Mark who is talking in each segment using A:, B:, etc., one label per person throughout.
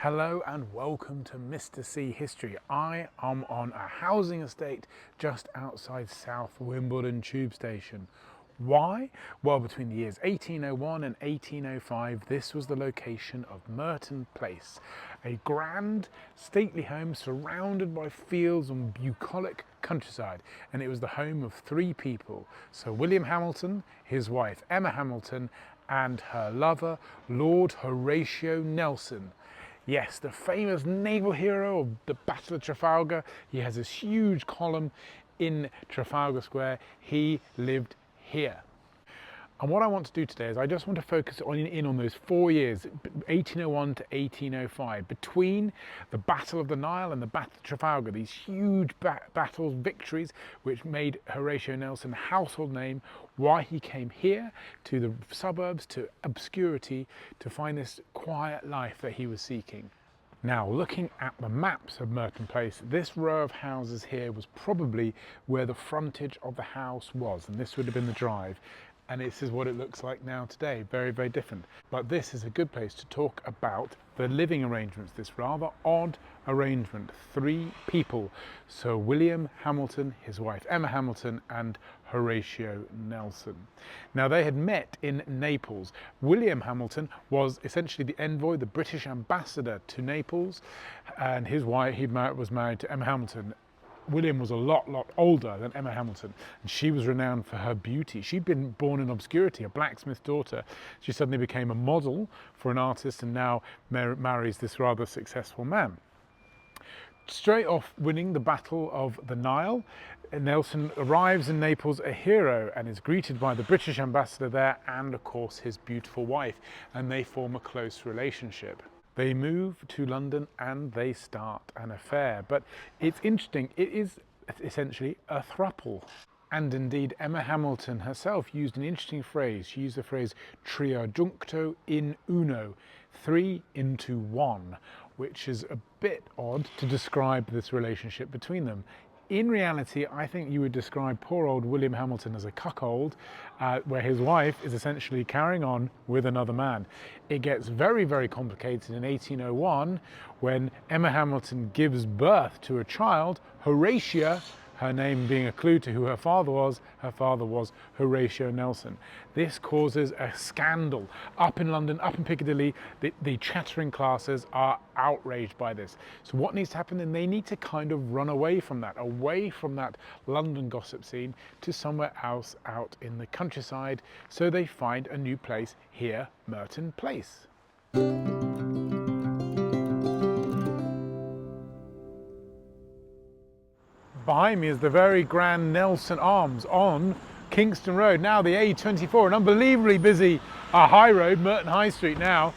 A: Hello and welcome to Mr. C History. I am on a housing estate just outside South Wimbledon Tube Station. Why? Well, between the years 1801 and 1805, this was the location of Merton Place, a grand, stately home surrounded by fields and bucolic countryside, and it was the home of three people: Sir William Hamilton, his wife Emma Hamilton, and her lover, Lord Horatio Nelson. Yes, the famous naval hero of the Battle of Trafalgar. He has this huge column in Trafalgar Square. He lived here. And what I want to do today is I just want to focus in on those 4 years, 1801 to 1805, between the Battle of the Nile and the Battle of Trafalgar, these huge battles, victories, which made Horatio Nelson a household name, why he came here to the suburbs, to obscurity, to find this quiet life that he was seeking. Now, looking at the maps of Merton Place, this row of houses here was probably where the frontage of the house was, and this would have been the drive. And this is what it looks like now today. Very, very different. But this is a good place to talk about the living arrangements, this rather odd arrangement. Three people: Sir William Hamilton, his wife Emma Hamilton, and Horatio Nelson. Now, they had met in Naples. William Hamilton was essentially the envoy, the British ambassador to Naples, and his wife, was married to Emma Hamilton. William was a lot older than Emma Hamilton, and she was renowned for her beauty. She'd been born in obscurity, a blacksmith's daughter. She suddenly became a model for an artist and now marries this rather successful man. Straight off winning the Battle of the Nile, Nelson arrives in Naples a hero and is greeted by the British ambassador there and, of course, his beautiful wife, and they form a close relationship. They move to London and they start an affair. But it's interesting, it is essentially a throuple. And indeed, Emma Hamilton herself used an interesting phrase. She used the phrase triadjuncto in uno, 3 into 1, which is a bit odd to describe this relationship between them. In reality, I think you would describe poor old William Hamilton as a cuckold, where his wife is essentially carrying on with another man. It gets very, very complicated in 1801 when Emma Hamilton gives birth to a child, Horatia, her name being a clue to who her father was. Her father was Horatio Nelson. This causes a scandal. Up in London, up in Piccadilly, the chattering classes are outraged by this. So what needs to happen then? They need to kind of run away from that London gossip scene to somewhere else out in the countryside. So they find a new place here, Merton Place. Behind me is the very grand Nelson Arms on Kingston Road, now the A24, an unbelievably busy high road, Merton High Street now.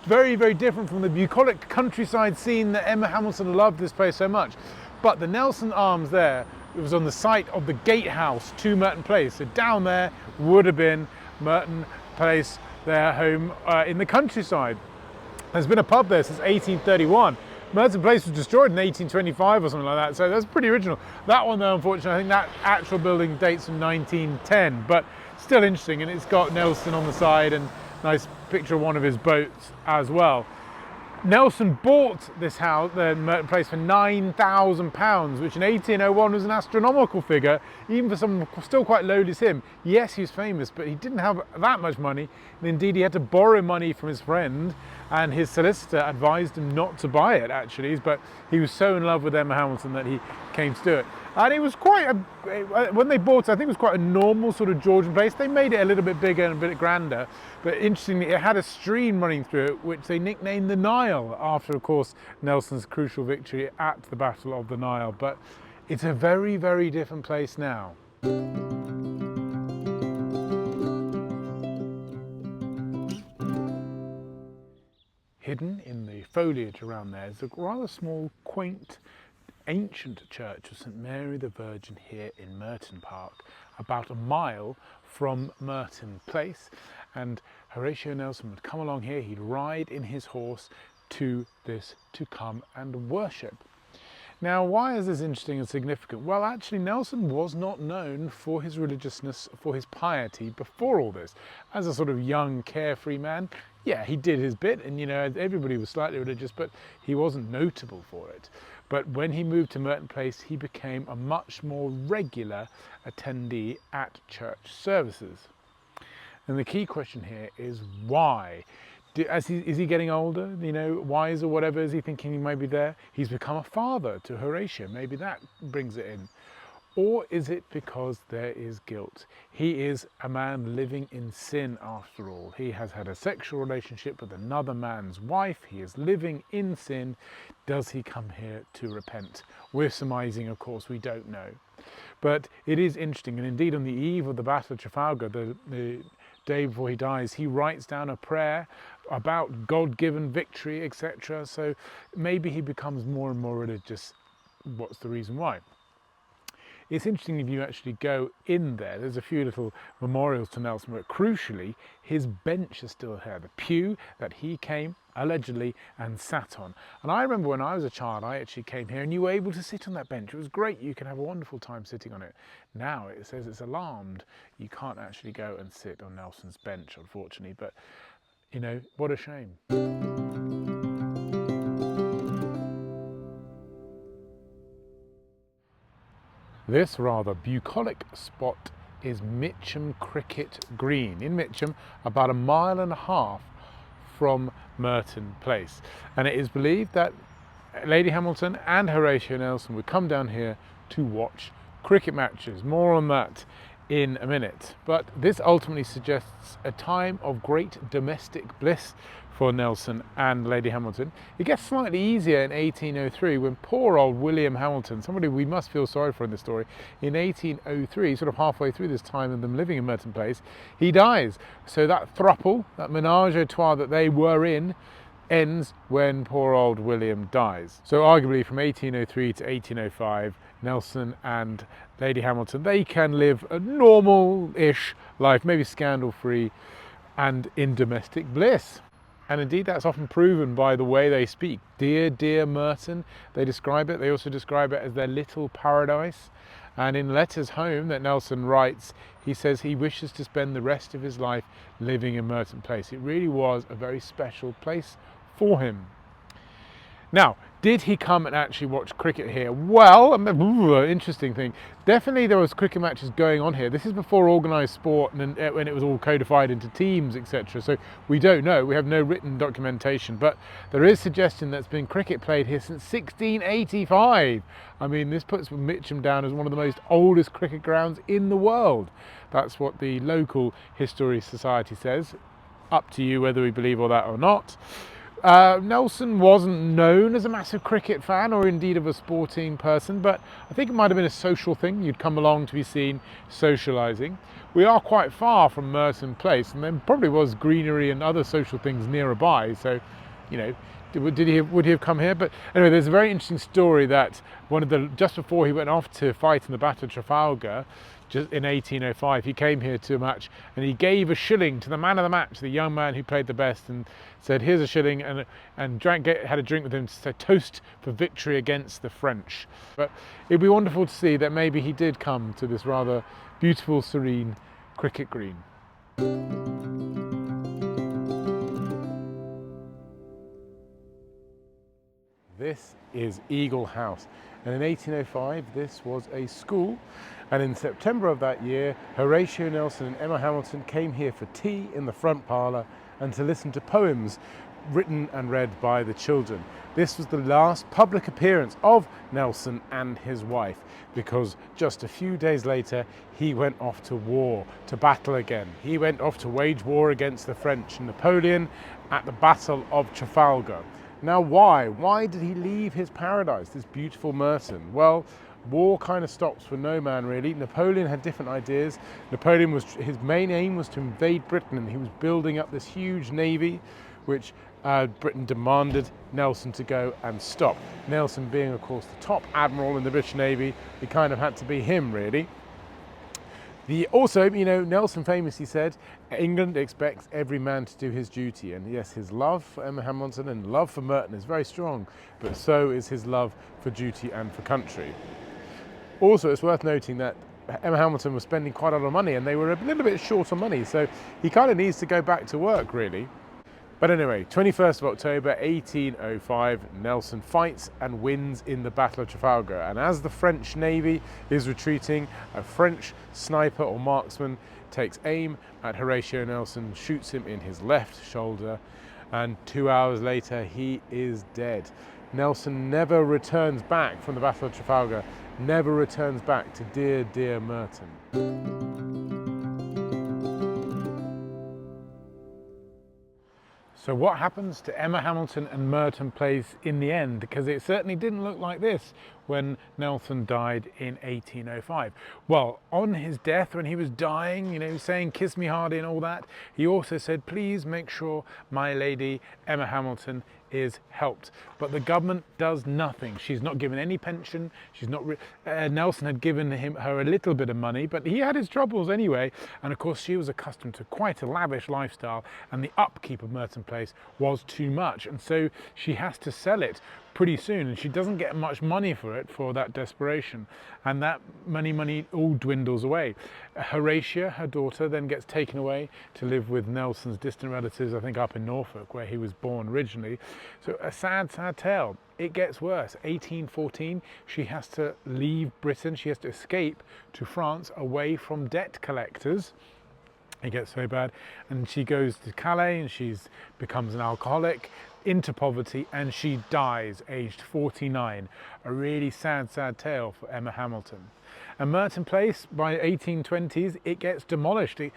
A: Very, very different from the bucolic countryside scene that Emma Hamilton loved this place so much. But the Nelson Arms there, it was on the site of the gatehouse to Merton Place. So down there would have been Merton Place, their home in the countryside. There's been a pub there since 1831. Merton Place was destroyed in 1825 or something like that, so that's pretty original. That one though, unfortunately, I think that actual building dates from 1910, but still interesting, and it's got Nelson on the side and nice picture of one of his boats as well. Nelson bought this house, the Merton Place, for £9,000, which in 1801 was an astronomical figure, even for someone still quite lowly as him. Yes, he was famous, but he didn't have that much money. And indeed, he had to borrow money from his friend, and his solicitor advised him not to buy it, actually. But he was so in love with Emma Hamilton that he came to do it. And it was quite when they bought it, I think it was quite a normal sort of Georgian place. They made it a little bit bigger and a bit grander, but interestingly, it had a stream running through it, which they nicknamed the Nile, after, of course, Nelson's crucial victory at the Battle of the Nile. But it's a very, very different place now. Hidden in the foliage around there is a rather small, quaint, ancient church of St Mary the Virgin here in Merton Park, about a mile from Merton Place. And Horatio Nelson would come along here, he'd ride in his horse to this to come and worship. Now, why is this interesting and significant? Well, actually, Nelson was not known for his religiousness, for his piety before all this. As a sort of young, carefree man, yeah, he did his bit, and everybody was slightly religious, but he wasn't notable for it. But when he moved to Merton Place, he became a much more regular attendee at church services. And the key question here is why? Is he getting older? Wise or whatever? Is he thinking he might be there? He's become a father to Horatio. Maybe that brings it in. Or is it because there is guilt? He is a man living in sin after all. He has had a sexual relationship with another man's wife. He is living in sin. Does he come here to repent? We're surmising, of course, we don't know. But it is interesting, and indeed on the eve of the Battle of Trafalgar, the day before he dies, he writes down a prayer about God-given victory, etc. So maybe he becomes more and more religious. What's the reason why? It's interesting if you actually go in there. There's a few little memorials to Nelson, but crucially, his bench is still here, the pew that he came allegedly and sat on. And I remember when I was a child, I actually came here and you were able to sit on that bench. It was great. You can have a wonderful time sitting on it. Now it says it's alarmed. You can't actually go and sit on Nelson's bench, unfortunately, but what a shame. This rather bucolic spot is Mitcham Cricket Green in Mitcham, about 1.5 miles from Merton Place. And it is believed that Lady Hamilton and Horatio Nelson would come down here to watch cricket matches. More on that in a minute. But this ultimately suggests a time of great domestic bliss for Nelson and Lady Hamilton. It gets slightly easier in 1803 when poor old William Hamilton, somebody we must feel sorry for in this story, in 1803, sort of halfway through this time of them living in Merton Place, he dies. So that throuple, that ménage à trois that they were in, ends when poor old William dies. So arguably from 1803 to 1805, Nelson and Lady Hamilton, they can live a normal-ish life, maybe scandal-free and in domestic bliss. And indeed that's often proven by the way they speak. Dear, dear Merton, they describe it. They also describe it as their little paradise. And in letters home that Nelson writes, he says he wishes to spend the rest of his life living in Merton Place. It really was a very special place for him. Now, did he come and actually watch cricket here? Well, interesting thing. Definitely there was cricket matches going on here. This is before organised sport and when it was all codified into teams, etc. So we don't know. We have no written documentation. But there is suggestion that's been cricket played here since 1685. I mean, this puts Mitcham down as one of the most oldest cricket grounds in the world. That's what the local History Society says. Up to you whether we believe all that or not. Nelson wasn't known as a massive cricket fan or indeed of a sporting person, but I think it might have been a social thing. You'd come along to be seen socialising. We are quite far from Merton Place, and there probably was greenery and other social things nearby, so would he have come here? But anyway, there's a very interesting story that just before he went off to fight in the Battle of Trafalgar, just in 1805, he came here to a match and he gave a shilling to the man of the match, the young man who played the best, and said, here's a shilling, and had a drink with him to say toast for victory against the French. But it'd be wonderful to see that maybe he did come to this rather beautiful, serene cricket green. This is Eagle House, and in 1805 this was a school, and in September of that year Horatio Nelson and Emma Hamilton came here for tea in the front parlour and to listen to poems written and read by the children. This was the last public appearance of Nelson and his wife, because just a few days later he went off to war, to battle again. He went off to wage war against the French and Napoleon at the Battle of Trafalgar. Now why? Why did he leave his paradise, this beautiful Merton? Well, war kind of stops for no man really. Napoleon had different ideas. His main aim was to invade Britain, and he was building up this huge navy which Britain demanded Nelson to go and stop. Nelson being of course the top admiral in the British Navy, it kind of had to be him really. Also, you know, Nelson famously said, England expects every man to do his duty. And yes, his love for Emma Hamilton and love for Merton is very strong, but so is his love for duty and for country. Also, it's worth noting that Emma Hamilton was spending quite a lot of money and they were a little bit short on money, so he kind of needs to go back to work, really. But anyway, 21st of October 1805, Nelson fights and wins in the Battle of Trafalgar. And as the French Navy is retreating, a French sniper or marksman takes aim at Horatio Nelson, shoots him in his left shoulder, and 2 hours later he is dead. Nelson never returns back from the Battle of Trafalgar, never returns back to dear, dear Merton. So what happens to Emma Hamilton and Merton Place in the end? Because it certainly didn't look like this when Nelson died in 1805. Well, on his death, when he was dying, you know, saying "kiss me hardy" and all that, he also said, "Please make sure my lady Emma Hamilton is helped." But the government does nothing. She's not given any pension. She's not. Nelson had given her a little bit of money, but he had his troubles anyway. And of course, she was accustomed to quite a lavish lifestyle, and the upkeep of Merton Place was too much, and so she has to sell it pretty soon, and she doesn't get much money for it, for that desperation, and that money all dwindles away. Horatia, her daughter, then gets taken away to live with Nelson's distant relatives, I think up in Norfolk, where he was born originally. So a sad, sad tale. It gets worse. 1814, she has to leave Britain. She has to escape to France away from debt collectors. It gets so bad, and she goes to Calais and she becomes an alcoholic, into poverty, and she dies aged 49. A really sad, sad tale for Emma Hamilton. And Merton Place, by 1820s, it gets demolished. It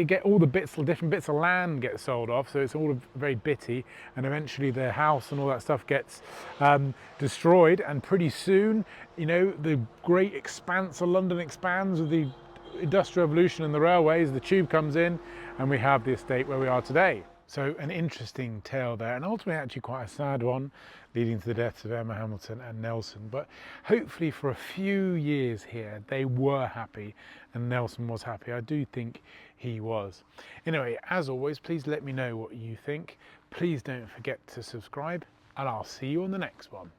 A: get all the different bits of land get sold off, so it's all very bitty, and eventually their house and all that stuff gets destroyed, and pretty soon, you know, the great expanse of London expands with the Industrial Revolution and the railways, the tube comes in, and we have the estate where we are today. So an interesting tale there, and ultimately actually quite a sad one, leading to the deaths of Emma Hamilton and Nelson. But hopefully for a few years here, they were happy, and Nelson was happy. I do think he was. Anyway, as always, please let me know what you think. Please don't forget to subscribe, and I'll see you on the next one.